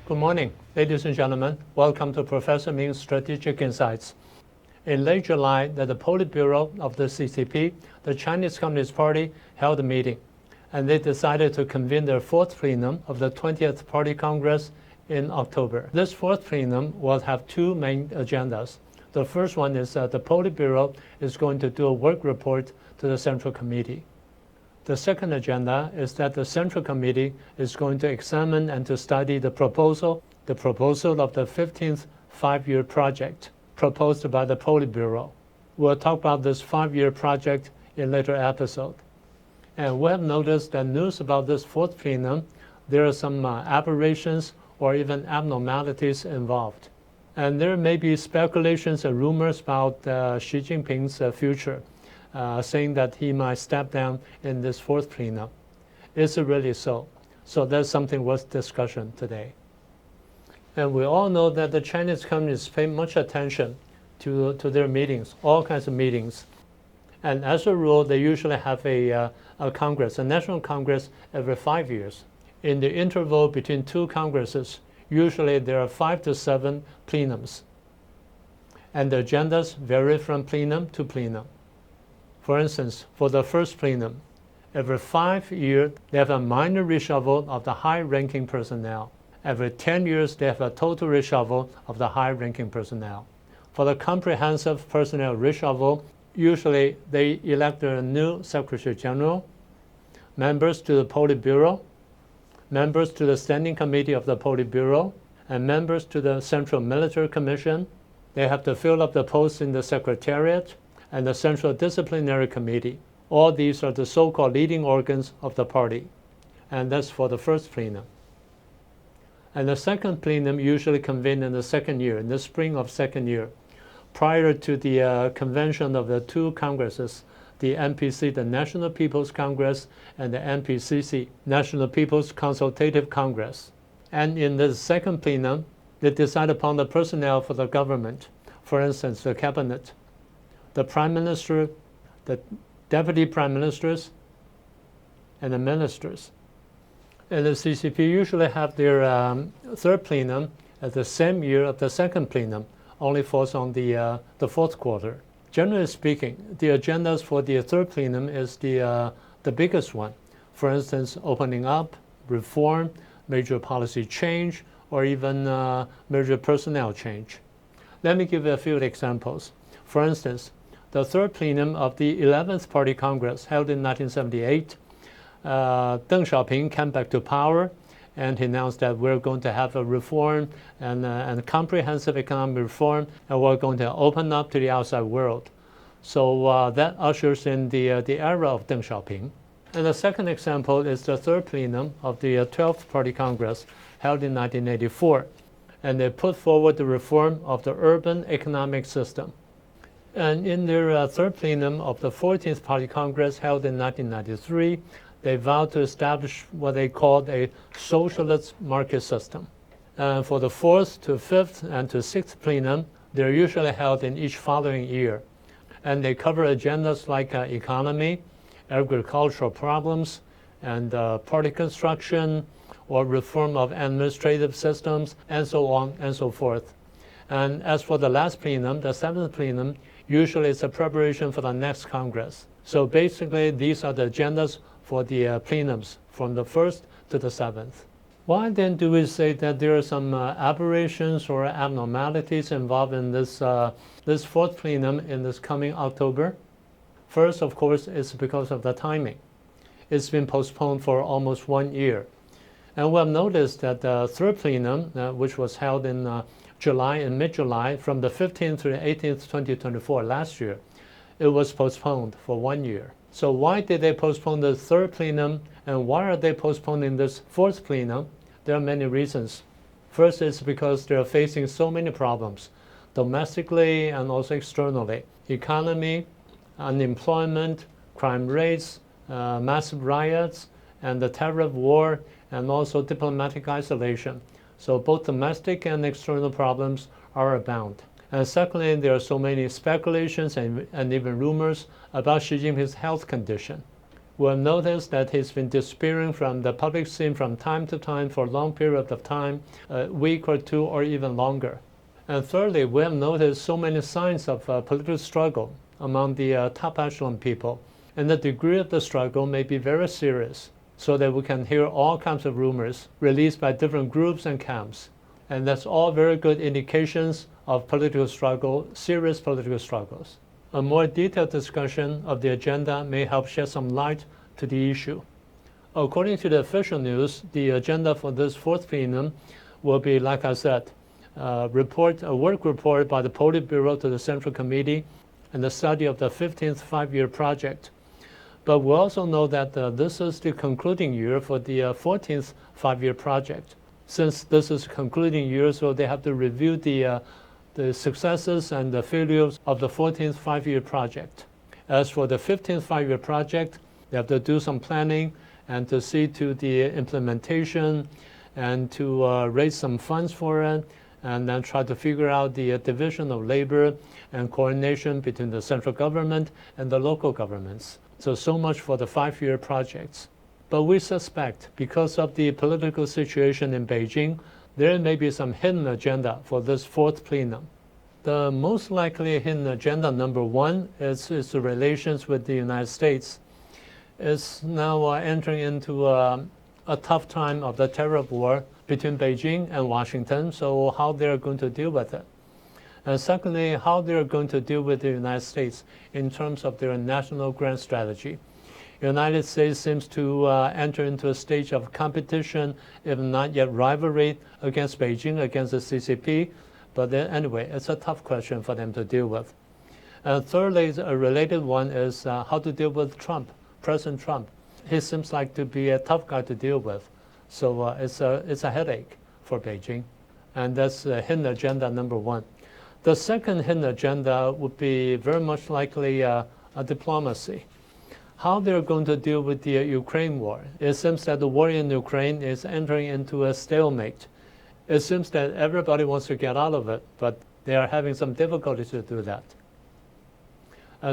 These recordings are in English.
Good morning, ladies and gentlemen. Welcome to Professor Ming's Strategic Insights. In late July, the Politburo of the CCP, the Chinese Communist Party, held a meeting, and they decided to convene their fourth plenum of the 20th Party Congress in October. This fourth plenum will have two main agendas. The first one is that the Politburo is going to do a work report to the Central Committee. The second agenda is that the Central Committee is going to examine and to study the proposal of the 15th five-year project proposed by the Politburo. We'll talk about this five-year project in later episode. And we have noticed that news about this fourth plenum, there are some aberrations or even abnormalities involved. And there may be speculations and rumors about Xi Jinping's future, saying that he might step down in this fourth plenum. Is it really so? So that's something worth discussion today. And we all know that the Chinese communists pay much attention to their meetings, all kinds of meetings. And as a rule, they usually have a Congress, a national Congress, every 5 years. In the interval between two Congresses, usually there are 5 to 7 plenums. And the agendas vary from plenum to plenum. For instance, for the first plenum, every 5 years, they have a minor reshuffle of the high-ranking personnel. Every 10 years, they have a total reshuffle of the high-ranking personnel. For the comprehensive personnel reshuffle, usually they elect a new Secretary General, members to the Politburo, members to the Standing Committee of the Politburo, and members to the Central Military Commission. They have to fill up the posts in the Secretariat and the Central Disciplinary Committee. All these are the so-called leading organs of the party. And that's for the first plenum. And the second plenum usually convened in the second year, in the spring of second year, prior to the convention of the two Congresses, the NPC, the National People's Congress, and the NPCC, National People's Consultative Congress. And in the second plenum, they decide upon the personnel for the government, for instance, the cabinet, the prime minister, the deputy prime ministers, and the ministers. And the CCP usually have their third plenum at the same year of the second plenum, only falls on the fourth quarter. Generally speaking, the agendas for the third plenum is the biggest one. For instance, opening up, reform, major policy change, or even major personnel change. Let me give you a few examples. For instance, the third plenum of the 11th Party Congress held in 1978, Deng Xiaoping came back to power and he announced that we're going to have a reform and comprehensive economic reform, and we're going to open up to the outside world. So that ushers in the era of Deng Xiaoping. And the second example is the third plenum of the 12th Party Congress held in 1984. And they put forward the reform of the urban economic system. And in their third plenum of the 14th Party Congress held in 1993, they vowed to establish what they called a socialist market system. And for the fourth to fifth and to sixth plenum, they're usually held in each following year. And they cover agendas like economy, agricultural problems, and party construction, or reform of administrative systems, and so on and so forth. And as for the last plenum, the seventh plenum, usually it's a preparation for the next Congress. So basically, these are the agendas for the plenums from the first to the seventh. Why then do we say that there are some aberrations or abnormalities involved in this fourth plenum in this coming October? First, of course, it's because of the timing. It's been postponed for almost 1 year. And we have noticed that the third plenum, which was held in July and mid-July, from the 15th to the 18th, 2024, last year, it was postponed for 1 year. So why did they postpone the third plenum, and why are they postponing this fourth plenum? There are many reasons. First is because they're facing so many problems, domestically and also externally. Economy, unemployment, crime rates, massive riots, and the tariff war, and also diplomatic isolation. So both domestic and external problems are abound. And secondly, there are so many speculations and even rumors about Xi Jinping's health condition. will notice that he's been disappearing from the public scene from time to time for a long period of time, a week or two or even longer. And thirdly, we have noticed so many signs of political struggle among the top echelon people, and the degree of the struggle may be very serious, so that we can hear all kinds of rumors released by different groups and camps. And that's all very good indications of political struggle, serious political struggles. A more detailed discussion of the agenda may help shed some light to the issue. According to the official news, the agenda for this fourth plenum will be, like I said, a work report by the Politburo to the Central Committee and the study of the 15th five-year project. But we also know that this is the concluding year for the 14th five-year project. Since this is concluding year, so they have to review the successes and the failures of the 14th five-year project. As for the 15th five-year project, they have to do some planning and to see to the implementation and to raise some funds for it, and then try to figure out the division of labor and coordination between the central government and the local governments. So much for the five-year projects. But we suspect, because of the political situation in Beijing, there may be some hidden agenda for this fourth plenum. The most likely hidden agenda, number one, is the relations with the United States. It's now entering into a tough time of the terror war between Beijing and Washington, so how they're going to deal with it. And secondly, how they're going to deal with the United States in terms of their national grand strategy. The United States seems to enter into a stage of competition, if not yet rivalry, against Beijing, against the CCP. But then, anyway, it's a tough question for them to deal with. And thirdly, a related one is how to deal with Trump, President Trump. He seems like to be a tough guy to deal with. So it's a headache for Beijing. And that's hidden agenda number one. The second hidden agenda would be very much likely a diplomacy. How they're going to deal with the Ukraine war. It seems that the war in Ukraine is entering into a stalemate. It seems that everybody wants to get out of it, but they are having some difficulties to do that.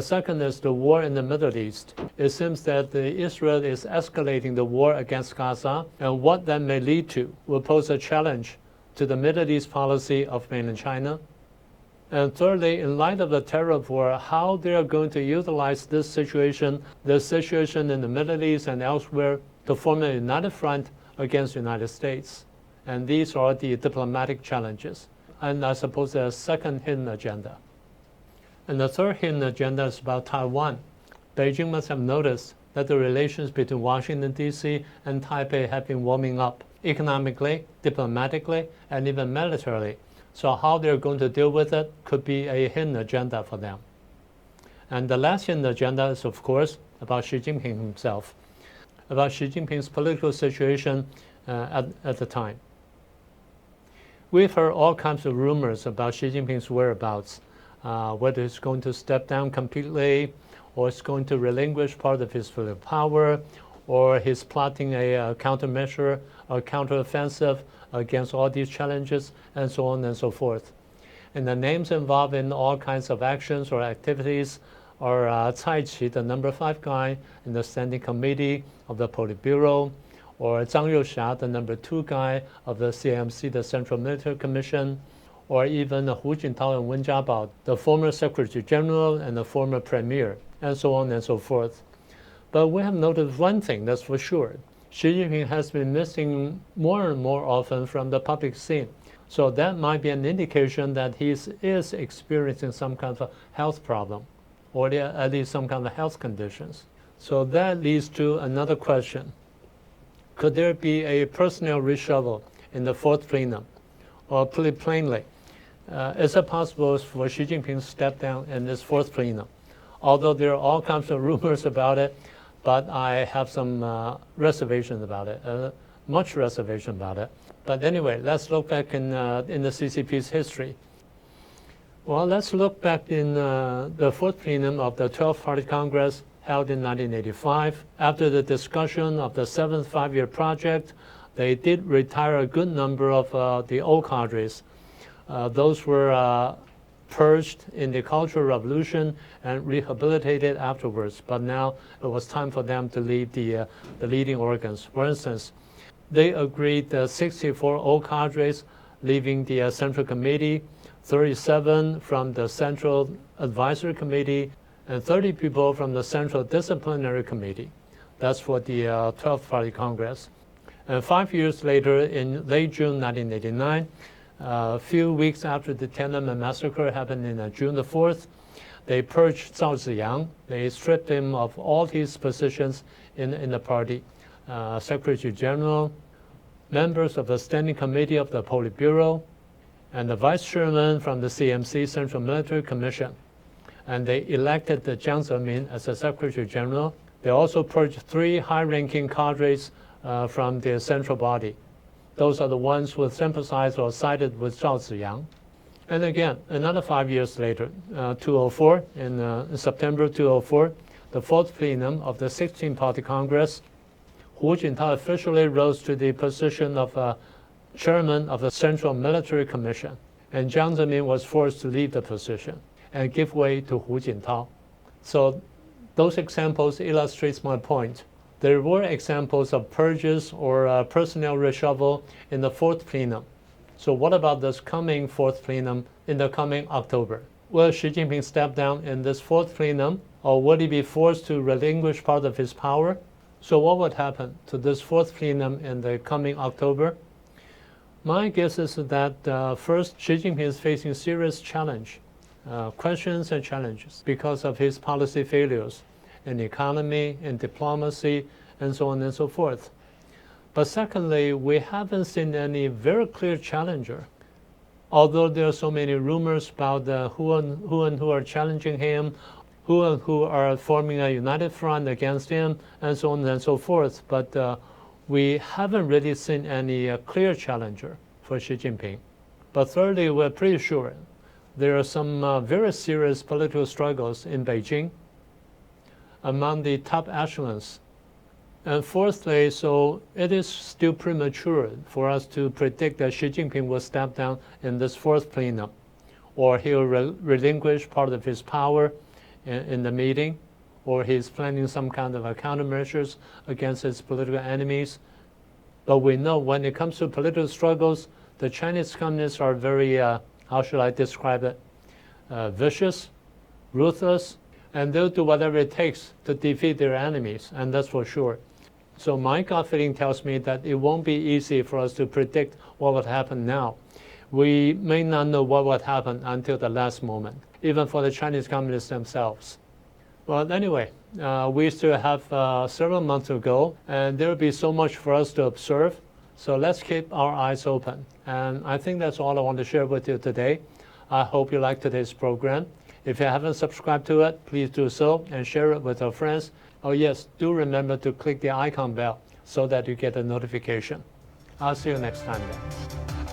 Second is the war in the Middle East. It seems that Israel is escalating the war against Gaza, and what that may lead to will pose a challenge to the Middle East policy of mainland China. And thirdly, in light of the terror war, how they are going to utilize this situation in the Middle East and elsewhere, to form a united front against the United States. And these are the diplomatic challenges. And I suppose there's a second hidden agenda. And the third hidden agenda is about Taiwan. Beijing must have noticed that the relations between Washington, D.C. and Taipei have been warming up economically, diplomatically, and even militarily. So how they're going to deal with it could be a hidden agenda for them. And the last hidden agenda is, of course, about Xi Jinping himself, about Xi Jinping's political situation at the time. We've heard all kinds of rumors about Xi Jinping's whereabouts, whether he's going to step down completely, or he's going to relinquish part of his political power, or he's plotting a countermeasure or counteroffensive against all these challenges, and so on and so forth. And the names involved in all kinds of actions or activities are Cai Qi, the number 5 guy in the standing committee of the Politburo, or Zhang Youxia, the number 2 guy of the CMC, the Central Military Commission, or even Hu Jintao and Wen Jiabao, the former Secretary General and the former Premier, and so on and so forth. But we have noted one thing that's for sure. Xi Jinping has been missing more and more often from the public scene. So that might be an indication that he is experiencing some kind of a health problem, or at least some kind of health conditions. So that leads to another question. Could there be a personnel reshuffle in the fourth plenum? Or put it plainly, is it possible for Xi Jinping to step down in this fourth plenum? Although there are all kinds of rumors about it, but I have some reservations about it, much reservation about it. But anyway, let's look back in the CCP's history. Well, let's look back in the fourth plenum of the 12th Party Congress held in 1985. After the discussion of the 7th five-year project, they did retire a good number of the old cadres. Those were purged in the Cultural Revolution and rehabilitated afterwards. But now it was time for them to leave the leading organs. For instance, they agreed 64 old cadres leaving the Central Committee, 37 from the Central Advisory Committee, and 30 people from the Central Disciplinary Committee. That's for the 12th Party Congress. And 5 years later, in late June 1989, a few weeks after the Tiananmen massacre happened in June the 4th, they purged Zhao Ziyang. They stripped him of all his positions in the party. Secretary General, members of the Standing Committee of the Politburo, and the Vice Chairman from the CMC, Central Military Commission. And they elected Jiang Zemin as the Secretary General. They also purged 3 high-ranking cadres from the central body. Those are the ones who sympathized or sided with Zhao Ziyang. And again, another 5 years later, 2004, in September 2004, the 4th plenum of the 16th Party Congress, Hu Jintao officially rose to the position of chairman of the Central Military Commission, and Jiang Zemin was forced to leave the position and give way to Hu Jintao. So those examples illustrates my point. There were examples of purges or personnel reshuffle in the 4th plenum. So what about this coming 4th plenum in the coming October? Will Xi Jinping step down in this 4th plenum, or will he be forced to relinquish part of his power? So what would happen to this 4th plenum in the coming October? My guess is that first, Xi Jinping is facing serious challenge, questions and challenges because of his policy failures in the economy, in diplomacy, and so on and so forth. But secondly, we haven't seen any very clear challenger. Although there are so many rumors about who are challenging him, who are forming a united front against him, and so on and so forth. But we haven't really seen any clear challenger for Xi Jinping. But thirdly, we're pretty sure there are some very serious political struggles in Beijing among the top echelons. And fourthly, so it is still premature for us to predict that Xi Jinping will step down in this 4th plenum, or he'll relinquish part of his power in the meeting, or he's planning some kind of countermeasures against his political enemies. But we know when it comes to political struggles, the Chinese communists are very, how should I describe it, vicious, ruthless, and they'll do whatever it takes to defeat their enemies, and that's for sure. So my gut feeling tells me that it won't be easy for us to predict what would happen now. We may not know what would happen until the last moment, even for the Chinese communists themselves. Well, anyway, we still have several months to go, and there will be so much for us to observe. So let's keep our eyes open. And I think that's all I want to share with you today. I hope you liked today's program. If you haven't subscribed to it, please do so and share it with your friends. Oh yes, do remember to click the icon bell so that you get a notification. I'll see you next time then.